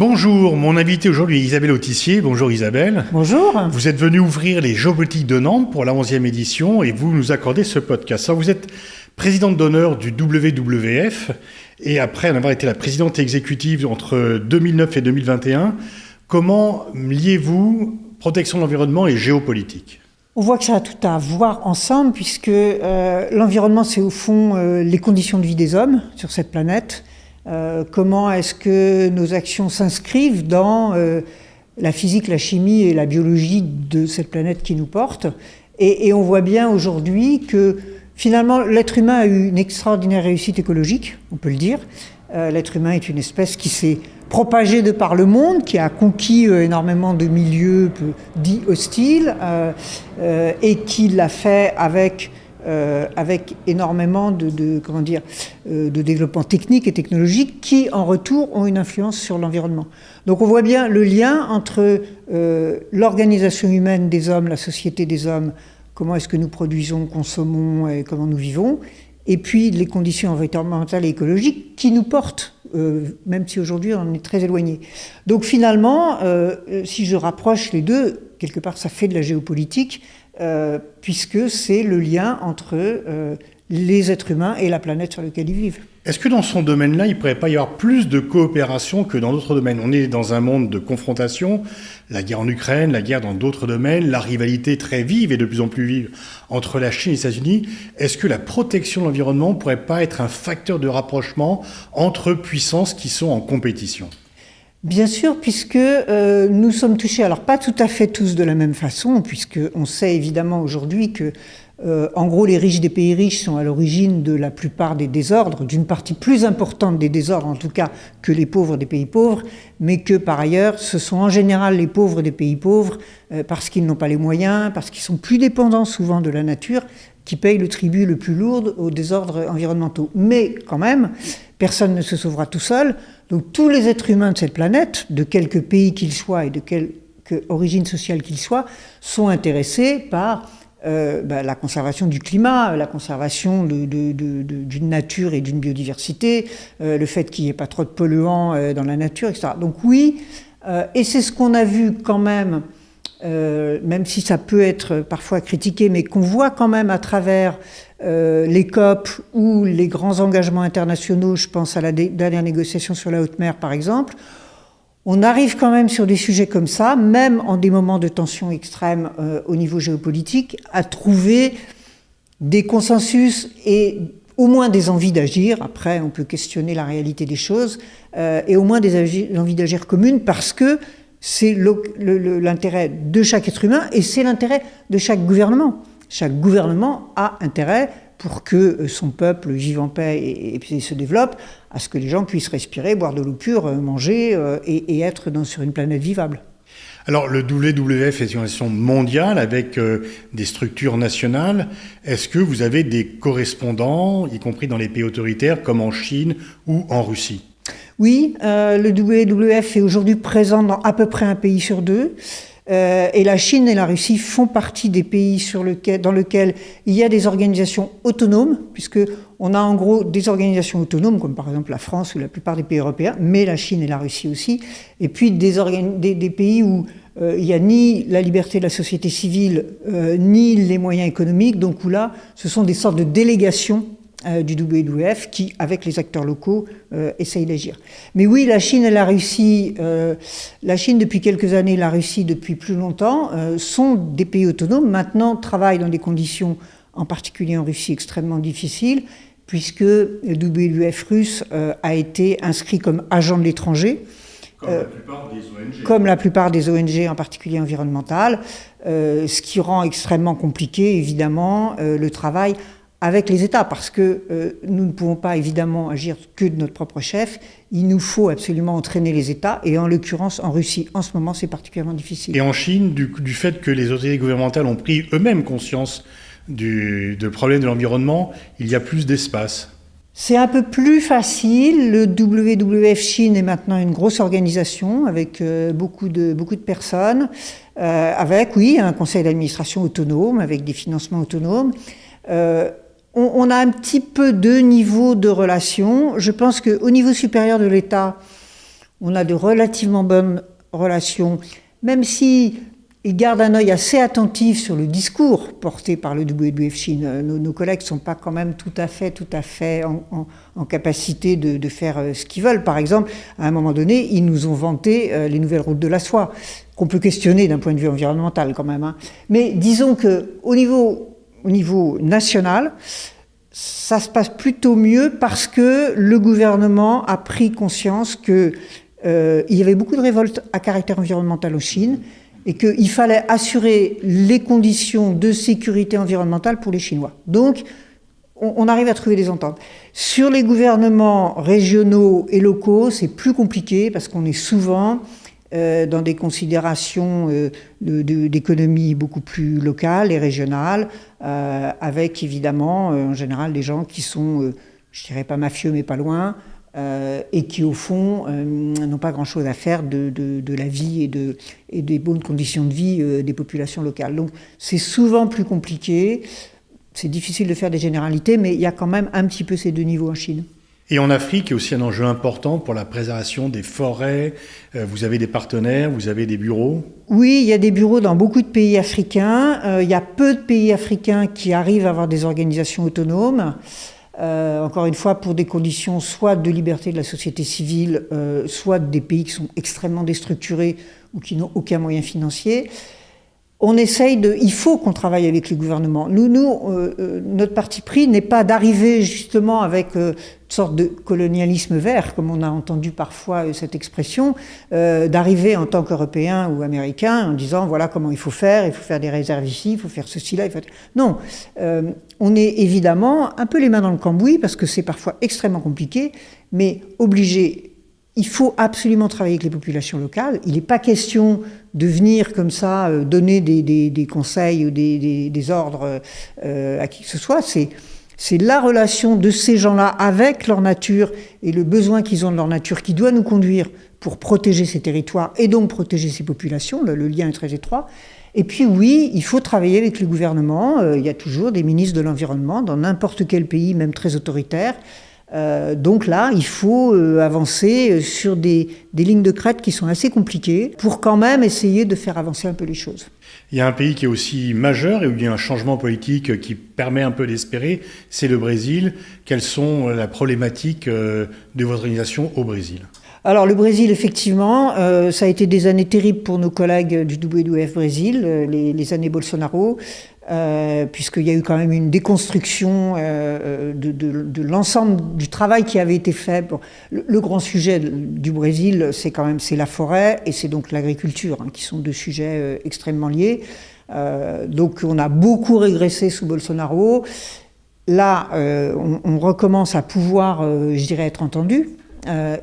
Bonjour, mon invité aujourd'hui est Isabelle Autissier. Bonjour Isabelle. Bonjour. Vous êtes venue ouvrir les Géopolitiques de Nantes pour la 11e édition et vous nous accordez ce podcast. Alors, vous êtes présidente d'honneur du WWF et après en avoir été la présidente exécutive entre 2009 et 2021, comment liez-vous protection de l'environnement et géopolitique ? On voit que ça a tout à voir ensemble puisque l'environnement, c'est au fond les conditions de vie des hommes sur cette planète. Comment est-ce que nos actions s'inscrivent dans la physique, la chimie et la biologie de cette planète qui nous porte. Et on voit bien aujourd'hui que finalement l'être humain a eu une extraordinaire réussite écologique, on peut le dire. L'être humain est une espèce qui s'est propagée de par le monde, qui a conquis énormément de milieux dits hostiles et qui l'a fait avec énormément de développement technique et technologique qui, en retour, ont une influence sur l'environnement. Donc on voit bien le lien entre l'organisation humaine des hommes, la société des hommes, comment est-ce que nous produisons, consommons et comment nous vivons, et puis les conditions environnementales et écologiques qui nous portent, même si aujourd'hui on en est très éloigné. Donc finalement, si je rapproche les deux, quelque part ça fait de la géopolitique, puisque c'est le lien entre les êtres humains et la planète sur laquelle ils vivent. Est-ce que dans son domaine-là, il ne pourrait pas y avoir plus de coopération que dans d'autres domaines ? On est dans un monde de confrontation, la guerre en Ukraine, la guerre dans d'autres domaines, la rivalité très vive et de plus en plus vive entre la Chine et les États-Unis. Est-ce que la protection de l'environnement ne pourrait pas être un facteur de rapprochement entre puissances qui sont en compétition ? Bien sûr, puisque nous sommes touchés, alors pas tout à fait tous de la même façon, puisqu'on sait évidemment aujourd'hui que, en gros, les riches des pays riches sont à l'origine de la plupart des désordres, d'une partie plus importante des désordres en tout cas que les pauvres des pays pauvres, mais que par ailleurs, ce sont en général les pauvres des pays pauvres, parce qu'ils n'ont pas les moyens, parce qu'ils sont plus dépendants souvent de la nature, qui payent le tribut le plus lourd aux désordres environnementaux. Mais quand même, personne ne se sauvera tout seul. Donc tous les êtres humains de cette planète, de quelque pays qu'ils soient et de quelque origine sociale qu'ils soient, sont intéressés par la conservation du climat, la conservation d'une nature et d'une biodiversité, le fait qu'il n'y ait pas trop de polluants dans la nature, etc. Donc oui, et c'est ce qu'on a vu quand même, même si ça peut être parfois critiqué, mais qu'on voit quand même à travers les COP ou les grands engagements internationaux, je pense à la dernière négociation sur la haute mer par exemple, on arrive quand même sur des sujets comme ça, même en des moments de tension extrême au niveau géopolitique, à trouver des consensus et au moins des envies d'agir. Après, on peut questionner la réalité des choses, et au moins des envies d'agir communes parce que c'est l'intérêt de chaque être humain et c'est l'intérêt de chaque gouvernement. Chaque gouvernement a intérêt pour que son peuple vive en paix et se développe, à ce que les gens puissent respirer, boire de l'eau pure, manger et être sur une planète vivable. Alors le WWF est une organisation mondiale avec des structures nationales. Est-ce que vous avez des correspondants, y compris dans les pays autoritaires comme en Chine ou en Russie ? Oui, le WWF est aujourd'hui présent dans à peu près un pays sur deux. Et la Chine et la Russie font partie des pays dans lesquels il y a des organisations autonomes, puisqu'on a en gros des organisations autonomes, comme par exemple la France ou la plupart des pays européens, mais la Chine et la Russie aussi, et puis des pays où il n'y a ni la liberté de la société civile, ni les moyens économiques, donc où là, ce sont des sortes de délégations du WWF qui, avec les acteurs locaux, essayent d'agir. Mais oui, la Chine et la Russie, la Chine depuis quelques années, la Russie depuis plus longtemps, sont des pays autonomes, maintenant travaillent dans des conditions, en particulier en Russie, extrêmement difficiles, puisque le WWF russe a été inscrit comme agent de l'étranger, comme la plupart des ONG. Comme la plupart des ONG, en particulier environnementales, ce qui rend extrêmement compliqué, évidemment, le travail avec les États, parce que nous ne pouvons pas évidemment agir que de notre propre chef, il nous faut absolument entraîner les États, et en l'occurrence en Russie, en ce moment c'est particulièrement difficile. Et en Chine, du fait que les autorités gouvernementales ont pris eux-mêmes conscience de problème de l'environnement, il y a plus d'espace. C'est un peu plus facile, le WWF Chine est maintenant une grosse organisation avec beaucoup de personnes, avec oui un conseil d'administration autonome, avec des financements autonomes. On a un petit peu deux niveaux de relations. Je pense qu'au niveau supérieur de l'État, on a de relativement bonnes relations, même si ils gardent un œil assez attentif sur le discours porté par le WWF Chine. Nos collègues ne sont pas quand même tout à fait en capacité de faire ce qu'ils veulent. Par exemple, à un moment donné, ils nous ont vanté les nouvelles routes de la soie, qu'on peut questionner d'un point de vue environnemental quand même. Mais disons qu'au niveau national, ça se passe plutôt mieux parce que le gouvernement a pris conscience qu'il y avait beaucoup de révoltes à caractère environnemental en Chine, et qu'il fallait assurer les conditions de sécurité environnementale pour les Chinois. Donc, on arrive à trouver des ententes. Sur les gouvernements régionaux et locaux, c'est plus compliqué parce qu'on est souvent dans des considérations d'économie beaucoup plus locales et régionales, avec évidemment, en général, des gens qui sont, je dirais pas mafieux, mais pas loin, et qui, au fond, n'ont pas grand-chose à faire de la vie et des bonnes conditions de vie des populations locales. Donc, c'est souvent plus compliqué. C'est difficile de faire des généralités, mais il y a quand même un petit peu ces deux niveaux en Chine. Et en Afrique, il y a aussi un enjeu important pour la préservation des forêts. Vous avez des partenaires, vous avez des bureaux? Oui, il y a des bureaux dans beaucoup de pays africains. Il y a peu de pays africains qui arrivent à avoir des organisations autonomes. Encore une fois, pour des conditions soit de liberté de la société civile, soit des pays qui sont extrêmement déstructurés ou qui n'ont aucun moyen financier. On essaye il faut qu'on travaille avec le gouvernement. Notre parti pris n'est pas d'arriver justement avec une sorte de colonialisme vert, comme on a entendu parfois cette expression, d'arriver en tant qu'Européen ou Américain en disant voilà comment il faut faire des réserves ici, il faut faire ceci là. Non, on est évidemment un peu les mains dans le cambouis parce que c'est parfois extrêmement compliqué, mais obligé. Il faut absolument travailler avec les populations locales. Il n'est pas question de venir comme ça donner des conseils ou des ordres à qui que ce soit. C'est la relation de ces gens-là avec leur nature et le besoin qu'ils ont de leur nature qui doit nous conduire pour protéger ces territoires et donc protéger ces populations. Le lien est très étroit. Et puis oui, il faut travailler avec le gouvernement. Il y a toujours des ministres de l'environnement dans n'importe quel pays, même très autoritaire. Donc là, il faut avancer sur des lignes de crête qui sont assez compliquées pour quand même essayer de faire avancer un peu les choses. Il y a un pays qui est aussi majeur et où il y a un changement politique qui permet un peu d'espérer, c'est le Brésil. Quelles sont la problématique de votre organisation au Brésil ? Alors le Brésil, effectivement, ça a été des années terribles pour nos collègues du WWF Brésil, les années Bolsonaro, puisqu'il y a eu quand même une déconstruction de l'ensemble du travail qui avait été fait. Bon, le grand sujet du Brésil, c'est la forêt et c'est donc l'agriculture, qui sont deux sujets extrêmement liés. Donc on a beaucoup régressé sous Bolsonaro. Là, on recommence à pouvoir, je dirais, être entendu.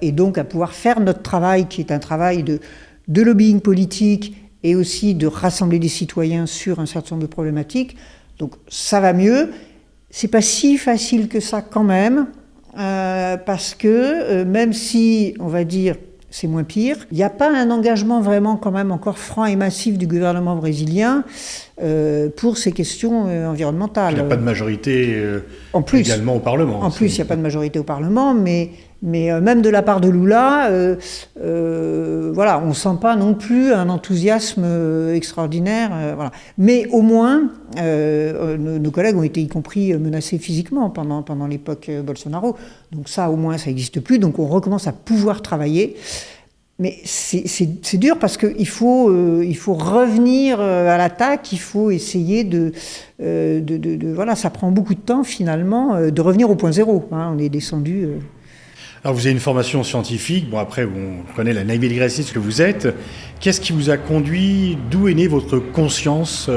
Et donc à pouvoir faire notre travail qui est un travail de lobbying politique et aussi de rassembler des citoyens sur un certain nombre de problématiques. Donc ça va mieux. C'est pas si facile que ça quand même, parce que même si, on va dire, c'est moins pire, il n'y a pas un engagement vraiment quand même encore franc et massif du gouvernement brésilien pour ces questions environnementales. Il n'y a pas de majorité également au Parlement. En plus, il n'y a pas de majorité au Parlement, mais même de la part de Lula, voilà, on ne sent pas non plus un enthousiasme extraordinaire. Voilà. Mais au moins, nos collègues ont été y compris menacés physiquement pendant l'époque Bolsonaro. Donc ça, au moins, ça n'existe plus. Donc on recommence à pouvoir travailler. Mais c'est dur parce qu'il faut revenir à l'attaque, il faut essayer voilà, ça prend beaucoup de temps finalement de revenir au point zéro. On est descendu... Alors vous avez une formation scientifique, bon après on connaît la navigatrice que vous êtes. Qu'est-ce qui vous a conduit, d'où est née votre conscience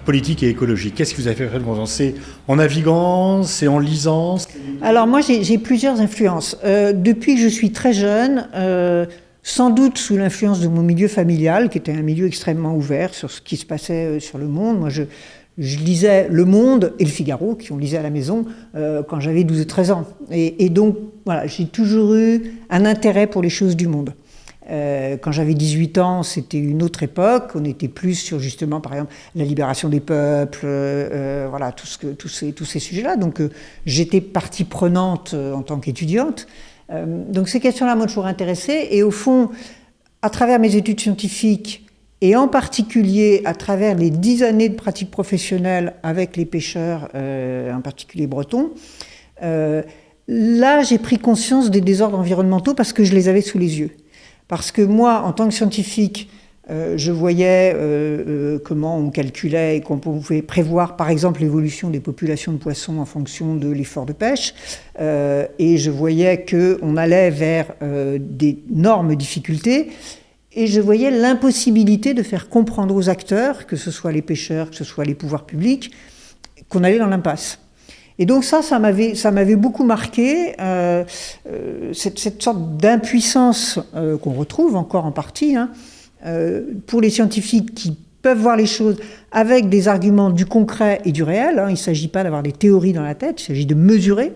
politique et écologique? Qu'est-ce qui vous a fait vraiment? C'est en naviguant, c'est en lisant? Alors moi j'ai plusieurs influences. Depuis que je suis très jeune, sans doute sous l'influence de mon milieu familial, qui était un milieu extrêmement ouvert sur ce qui se passait sur le monde. Moi je lisais Le Monde et Le Figaro, qui on lisait à la maison, quand j'avais 12 et 13 ans. Et donc, voilà, j'ai toujours eu un intérêt pour les choses du monde. Quand j'avais 18 ans, c'était une autre époque. On était plus sur, justement, par exemple, la libération des peuples, voilà, tous ces sujets-là. Donc, j'étais partie prenante en tant qu'étudiante. Donc ces questions-là m'ont toujours intéressée. Et au fond, à travers mes études scientifiques, et en particulier à travers les 10 années de pratique professionnelle avec les pêcheurs, en particulier bretons, là j'ai pris conscience des désordres environnementaux parce que je les avais sous les yeux. Parce que moi, en tant que scientifique, je voyais comment on calculait et qu'on pouvait prévoir, par exemple, l'évolution des populations de poissons en fonction de l'effort de pêche. Et je voyais qu'on allait vers d'énormes difficultés. Et je voyais l'impossibilité de faire comprendre aux acteurs, que ce soit les pêcheurs, que ce soit les pouvoirs publics, qu'on allait dans l'impasse. Et donc ça m'avait beaucoup marqué, cette sorte d'impuissance qu'on retrouve encore en partie, pour les scientifiques qui peuvent voir les choses avec des arguments du concret et du réel. Il ne s'agit pas d'avoir des théories dans la tête, il s'agit de mesurer.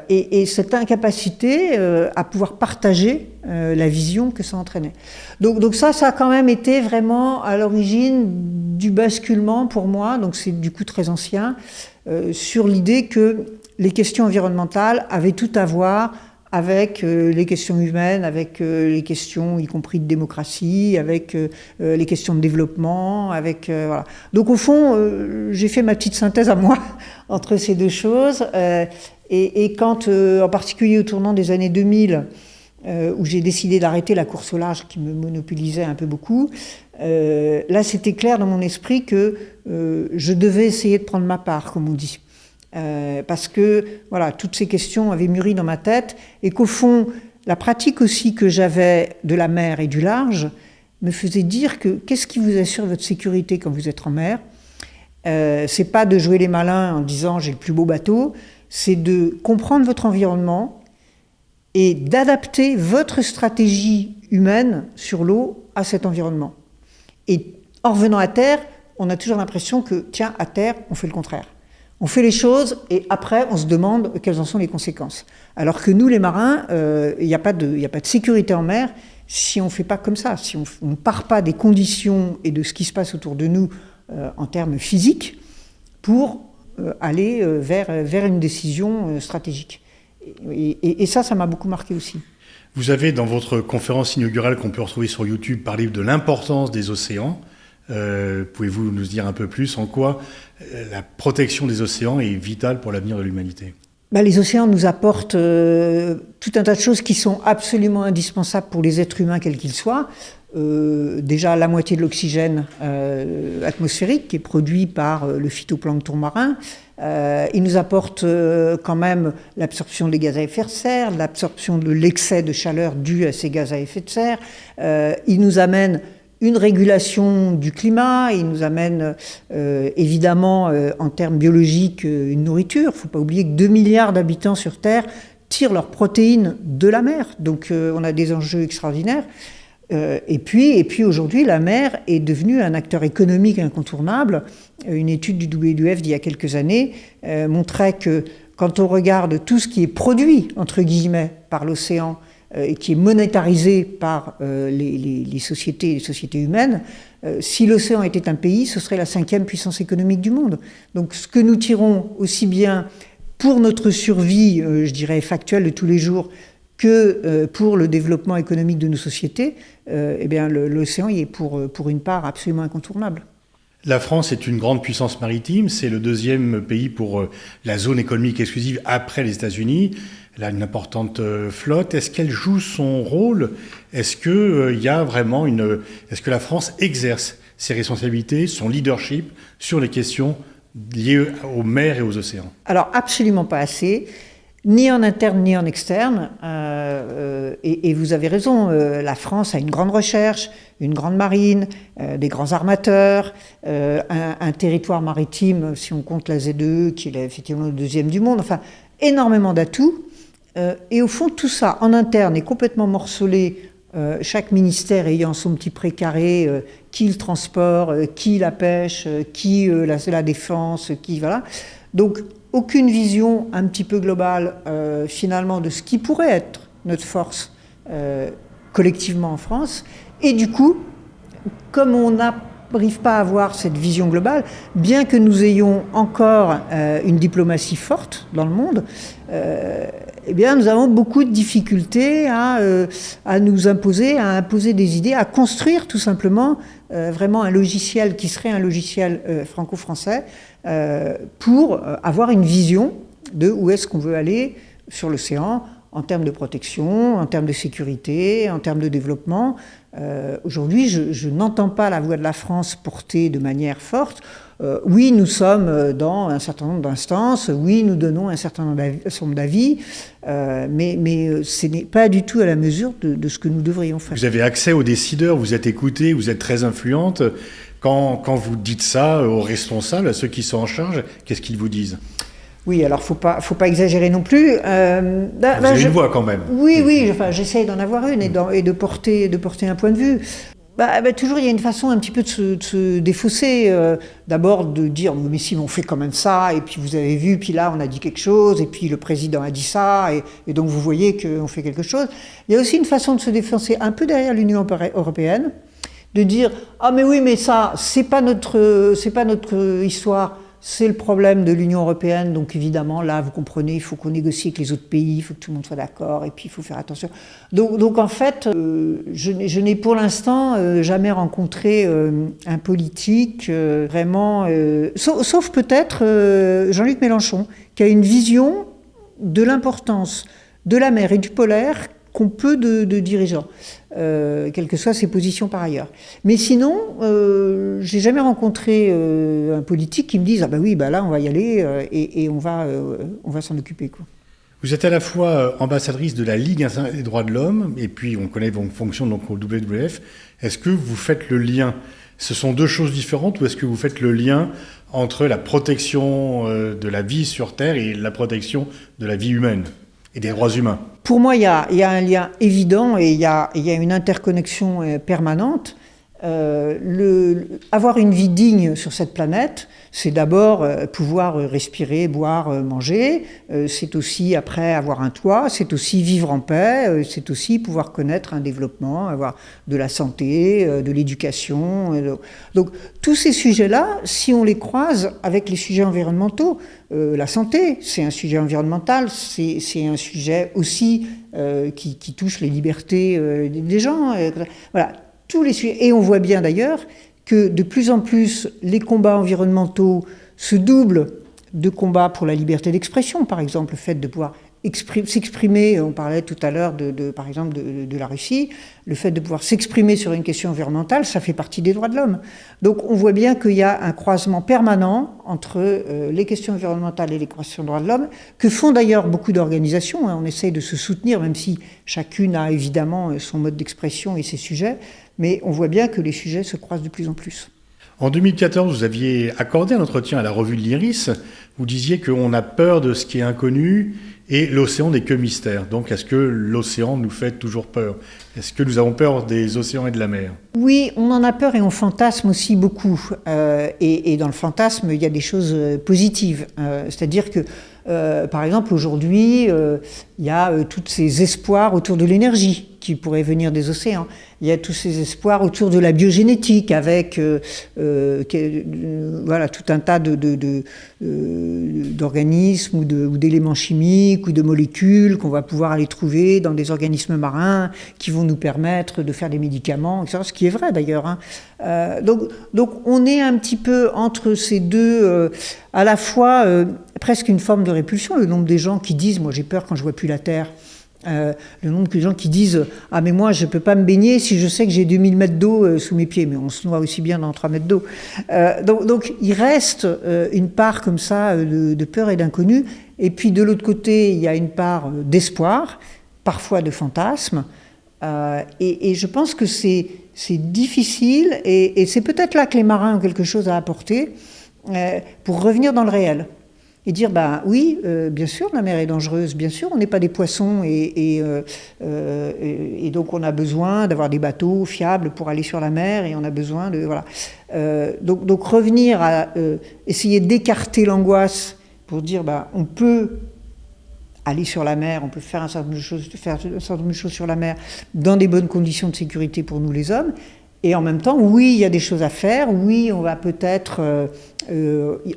Et cette incapacité à pouvoir partager la vision que ça entraînait. Donc ça a quand même été vraiment à l'origine du basculement pour moi, donc c'est du coup très ancien, sur l'idée que les questions environnementales avaient tout à voir avec les questions humaines, avec les questions y compris de démocratie, avec les questions de développement, avec voilà. Donc au fond, j'ai fait ma petite synthèse à moi entre ces deux choses. Et quand, en particulier au tournant des années 2000, où j'ai décidé d'arrêter la course au large qui me monopolisait un peu beaucoup, là c'était clair dans mon esprit que je devais essayer de prendre ma part, comme on dit. Parce que voilà, toutes ces questions avaient mûri dans ma tête et qu'au fond, la pratique aussi que j'avais de la mer et du large me faisait dire que qu'est-ce qui vous assure votre sécurité quand vous êtes en mer ? C'est pas de jouer les malins en disant j'ai le plus beau bateau, c'est de comprendre votre environnement et d'adapter votre stratégie humaine sur l'eau à cet environnement. Et en revenant à terre, on a toujours l'impression que, tiens, à terre, on fait le contraire. On fait les choses et après, on se demande quelles en sont les conséquences. Alors que nous, les marins, il n'y a pas de sécurité en mer si on ne fait pas comme ça, si on ne part pas des conditions et de ce qui se passe autour de nous en termes physiques pour aller vers une décision stratégique. Et ça m'a beaucoup marqué aussi. Vous avez, dans votre conférence inaugurale qu'on peut retrouver sur YouTube, parlé de l'importance des océans. Pouvez-vous nous dire un peu plus en quoi la protection des océans est vitale pour l'avenir de l'humanité ? Les océans nous apportent tout un tas de choses qui sont absolument indispensables pour les êtres humains, quels qu'ils soient. Déjà la moitié de l'oxygène atmosphérique qui est produit par le phytoplancton marin. Il nous apporte quand même l'absorption des gaz à effet de serre, l'absorption de l'excès de chaleur dû à ces gaz à effet de serre. Il nous amène une régulation du climat, il nous amène évidemment en termes biologiques une nourriture. Il ne faut pas oublier que 2 milliards d'habitants sur Terre tirent leurs protéines de la mer. Donc on a des enjeux extraordinaires. Et puis aujourd'hui, la mer est devenue un acteur économique incontournable. Une étude du WWF d'il y a quelques années montrait que quand on regarde tout ce qui est produit, entre guillemets, par l'océan, et qui est monétarisé par les sociétés humaines, si l'océan était un pays, ce serait la 5e puissance économique du monde. Donc ce que nous tirons aussi bien pour notre survie, je dirais factuelle de tous les jours, que pour le développement économique de nos sociétés, l'océan y est pour une part absolument incontournable. La France est une grande puissance maritime, c'est le 2e pays pour la zone économique exclusive après les États-Unis. Elle a une importante flotte. Est-ce qu'elle joue son rôle ? Est-ce que la France exerce ses responsabilités, son leadership sur les questions liées aux mers et aux océans ? Alors absolument pas assez. Ni en interne ni en externe. Et vous avez raison, la France a une grande recherche, une grande marine, des grands armateurs, un territoire maritime, si on compte la ZEE, qui est effectivement le 2e du monde, enfin, énormément d'atouts. Et au fond, tout ça, en interne, est complètement morcelé, chaque ministère ayant son petit précaré, qui le transport, qui la pêche, qui la défense, qui... Voilà. Donc, aucune vision un petit peu globale, finalement, de ce qui pourrait être notre force collectivement en France. Et du coup, comme on n'a n'arrive pas à avoir cette vision globale, bien que nous ayons encore une diplomatie forte dans le monde. Eh bien, nous avons beaucoup de difficultés à nous imposer, à imposer des idées, à construire tout simplement vraiment un logiciel qui serait un logiciel franco-français pour avoir une vision de où est-ce qu'on veut aller sur l'océan en termes de protection, en termes de sécurité, en termes de développement. Aujourd'hui, je n'entends pas la voix de la France portée de manière forte. Oui, nous sommes dans un certain nombre d'instances, oui, nous donnons un certain nombre d'avis, mais ce n'est pas du tout à la mesure de ce que nous devrions faire. Vous avez accès aux décideurs, vous êtes écoutés, vous êtes très influente. Quand vous dites ça aux responsables, à ceux qui sont en charge, qu'est-ce qu'ils vous disent ? Oui, alors faut pas exagérer non plus. Vous avez une voix quand même. Oui, enfin, j'essaye d'en avoir une et de porter un point de vue. Toujours, il y a une façon un petit peu de se défausser. D'abord de dire, mais si on fait quand même ça, et puis vous avez vu, puis là on a dit quelque chose, et puis le président a dit ça, et donc vous voyez qu'on fait quelque chose. Il y a aussi une façon de se défoncer un peu derrière l'Union européenne, de dire, ah mais oui, mais ça, c'est pas notre histoire. C'est le problème de l'Union européenne, donc évidemment, là, vous comprenez, il faut qu'on négocie avec les autres pays, il faut que tout le monde soit d'accord, et puis il faut faire attention. Donc en fait, je n'ai pour l'instant jamais rencontré un politique vraiment... sauf peut-être Jean-Luc Mélenchon, qui a une vision de l'importance de la mer et du polaire qu'ont peu de dirigeants, quelles que soient ses positions par ailleurs. Mais sinon, j'ai jamais rencontré un politique qui me dise « Ah bah oui, bah là on va y aller et on va s'en occuper ». Vous êtes à la fois ambassadrice de la Ligue des droits de l'homme, et puis on connaît vos fonctions donc au WWF. Est-ce que vous faites le lien ? Ce sont deux choses différentes, ou est-ce que vous faites le lien entre la protection de la vie sur Terre et la protection de la vie humaine et des droits humains ? Pour moi, il y a un lien évident et il y a une interconnexion permanente. Avoir une vie digne sur cette planète, c'est d'abord pouvoir respirer, boire, manger. C'est aussi, après, avoir un toit. C'est aussi vivre en paix. C'est aussi pouvoir connaître un développement, avoir de la santé, de l'éducation. Donc, tous ces sujets-là, si on les croise avec les sujets environnementaux, la santé, c'est un sujet environnemental, c'est un sujet aussi qui touche les libertés des gens. Voilà. Tous les sujets. Et on voit bien d'ailleurs que de plus en plus les combats environnementaux se doublent de combats pour la liberté d'expression, par exemple le fait de pouvoir s'exprimer, on parlait tout à l'heure par exemple de la Russie, le fait de pouvoir s'exprimer sur une question environnementale, ça fait partie des droits de l'homme. Donc on voit bien qu'il y a un croisement permanent entre les questions environnementales et les questions des droits de l'homme, que font d'ailleurs beaucoup d'organisations. On essaye de se soutenir, même si chacune a évidemment son mode d'expression et ses sujets, mais on voit bien que les sujets se croisent de plus en plus. En 2014, vous aviez accordé un entretien à la revue de l'Iris. Vous disiez qu'on a peur de ce qui est inconnu et l'océan n'est que mystère. Donc, est-ce que l'océan nous fait toujours peur ? Est-ce que nous avons peur des océans et de la mer ? Oui, on en a peur et on fantasme aussi beaucoup. Et dans le fantasme, il y a des choses positives. C'est-à-dire que, par exemple, aujourd'hui, il y a tous ces espoirs autour de l'énergie qui pourraient venir des océans. Il y a tous ces espoirs autour de la biogénétique avec voilà, tout un tas d'organismes ou d'éléments chimiques ou de molécules qu'on va pouvoir aller trouver dans des organismes marins qui vont nous permettre de faire des médicaments, etc. Ce qui est vrai d'ailleurs. Hein. Donc on est un petit peu entre ces deux, à la fois presque une forme de répulsion. Le nombre des gens qui disent « moi j'ai peur quand je vois plus la Terre ». Le nombre de gens qui disent « ah mais moi je peux pas me baigner si je sais que j'ai 2000 mètres d'eau sous mes pieds », mais on se noie aussi bien dans 3 mètres d'eau. Donc il reste une part comme ça de peur et d'inconnu, et puis de l'autre côté il y a une part d'espoir, parfois de fantasme, et je pense que c'est difficile, et c'est peut-être là que les marins ont quelque chose à apporter pour revenir dans le réel. Et dire, oui, bien sûr, la mer est dangereuse, bien sûr, on n'est pas des poissons, et donc on a besoin d'avoir des bateaux fiables pour aller sur la mer, et on a besoin de... Voilà. Donc revenir à essayer d'écarter l'angoisse pour dire, on peut aller sur la mer, on peut faire un certain nombre de choses sur la mer dans des bonnes conditions de sécurité pour nous les hommes, Et en même temps, oui, il y a des choses à faire, oui, on va peut-être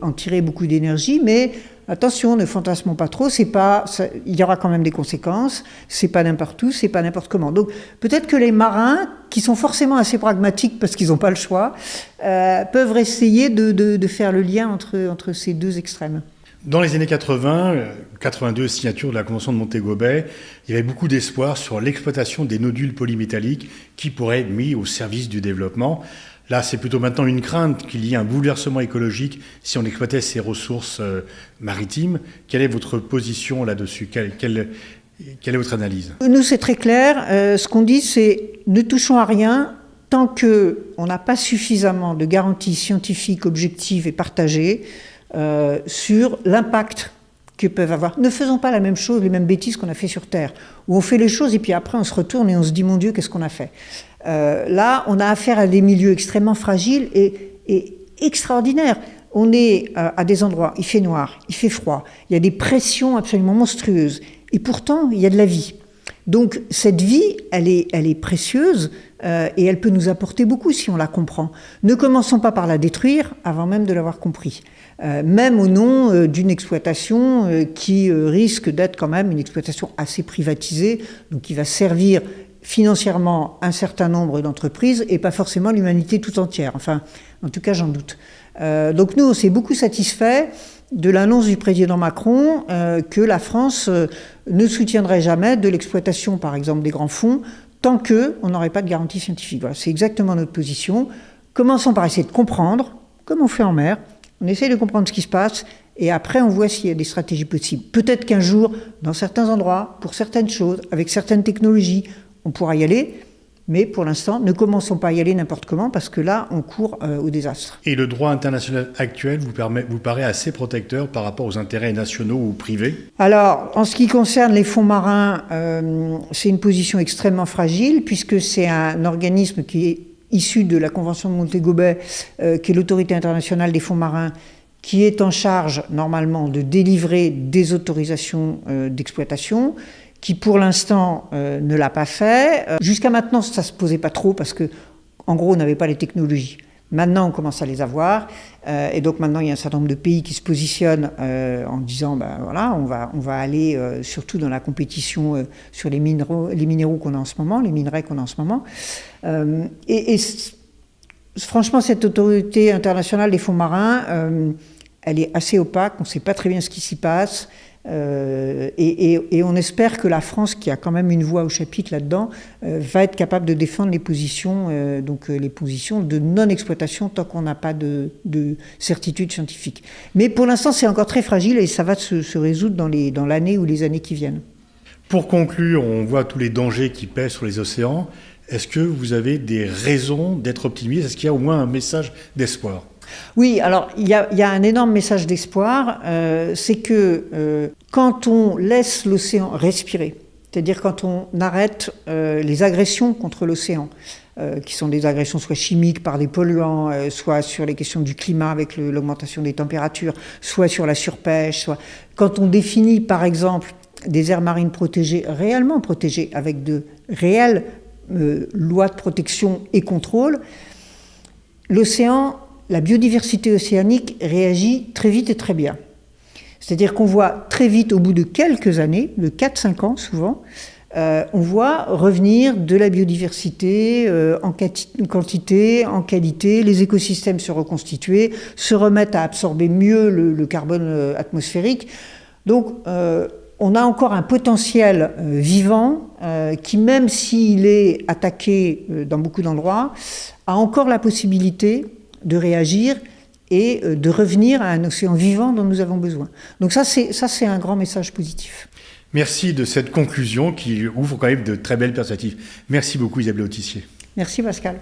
en tirer beaucoup d'énergie, mais attention, ne fantasmons pas trop, il y aura quand même des conséquences, c'est pas n'importe où, c'est pas n'importe comment. Donc peut-être que les marins, qui sont forcément assez pragmatiques parce qu'ils n'ont pas le choix, peuvent essayer de faire le lien entre ces deux extrêmes. Dans les années 80, 82, signature de la Convention de Montego Bay, il y avait beaucoup d'espoir sur l'exploitation des nodules polymétalliques qui pourraient être mis au service du développement. Là, c'est plutôt maintenant une crainte qu'il y ait un bouleversement écologique si on exploitait ces ressources maritimes. Quelle est votre position là-dessus ? Quelle est votre analyse ? Nous, c'est très clair. Ce qu'on dit, c'est ne touchons à rien tant qu'on n'a pas suffisamment de garanties scientifiques, objectives et partagées sur l'impact que peuvent avoir. Ne faisons pas la même chose, les mêmes bêtises qu'on a fait sur Terre, où on fait les choses et puis après on se retourne et on se dit mon Dieu, qu'est-ce qu'on a fait ? Là, on a affaire à des milieux extrêmement fragiles et extraordinaires. On est à des endroits, il fait noir, il fait froid, il y a des pressions absolument monstrueuses et pourtant il y a de la vie. Donc cette vie, elle est précieuse et elle peut nous apporter beaucoup si on la comprend. Ne commençons pas par la détruire avant même de l'avoir compris. Même au nom d'une exploitation qui risque d'être quand même une exploitation assez privatisée, donc qui va servir financièrement un certain nombre d'entreprises et pas forcément l'humanité tout entière. Enfin, en tout cas, j'en doute. Donc nous, on s'est beaucoup satisfait de l'annonce du président Macron que la France ne soutiendrait jamais de l'exploitation, par exemple, des grands fonds, tant qu'on n'aurait pas de garantie scientifique. Voilà, c'est exactement notre position. Commençons par essayer de comprendre, comme on fait en mer. On essaie de comprendre ce qui se passe et après on voit s'il y a des stratégies possibles. Peut-être qu'un jour, dans certains endroits, pour certaines choses, avec certaines technologies, on pourra y aller, mais pour l'instant, ne commençons pas à y aller n'importe comment parce que là, on court au désastre. Et le droit international actuel vous paraît assez protecteur par rapport aux intérêts nationaux ou privés ? Alors, en ce qui concerne les fonds marins, c'est une position extrêmement fragile puisque c'est un organisme qui est issu de la Convention de Montego Bay, qui est l'autorité internationale des fonds marins, qui est en charge normalement de délivrer des autorisations d'exploitation, qui pour l'instant ne l'a pas fait. Jusqu'à maintenant, ça ne se posait pas trop parce que, en gros, on n'avait pas les technologies. Maintenant, on commence à les avoir. Et donc maintenant, il y a un certain nombre de pays qui se positionnent en disant, ben voilà, on va aller surtout dans la compétition sur les minéraux qu'on a en ce moment, les minerais qu'on a en ce moment. Franchement, cette autorité internationale des fonds marins, elle est assez opaque, on ne sait pas très bien ce qui s'y passe. Et on espère que la France, qui a quand même une voix au chapitre là-dedans, va être capable de défendre les positions de non-exploitation tant qu'on n'a pas de certitude scientifique. Mais pour l'instant, c'est encore très fragile et ça va se résoudre dans l'année ou les années qui viennent. Pour conclure, on voit tous les dangers qui pèsent sur les océans. Est-ce que vous avez des raisons d'être optimiste ? Est-ce qu'il y a au moins un message d'espoir ? Oui, alors il y a un énorme message d'espoir, c'est que quand on laisse l'océan respirer, c'est-à-dire quand on arrête les agressions contre l'océan, qui sont des agressions soit chimiques par des polluants, soit sur les questions du climat avec l'augmentation des températures, soit sur la surpêche, soit quand on définit par exemple des aires marines protégées, réellement protégées, avec de réelles lois de protection et contrôle, l'océan, la biodiversité océanique réagit très vite et très bien. C'est-à-dire qu'on voit très vite, au bout de quelques années, de 4-5 ans souvent, on voit revenir de la biodiversité en quantité, en qualité, les écosystèmes se reconstituer, se remettent à absorber mieux le carbone atmosphérique. Donc, on a encore un potentiel vivant qui, même s'il est attaqué dans beaucoup d'endroits, a encore la possibilité de réagir et de revenir à un océan vivant dont nous avons besoin. Donc ça, c'est un grand message positif. Merci de cette conclusion qui ouvre quand même de très belles perspectives. Merci beaucoup Isabelle Autissier. Merci Pascal.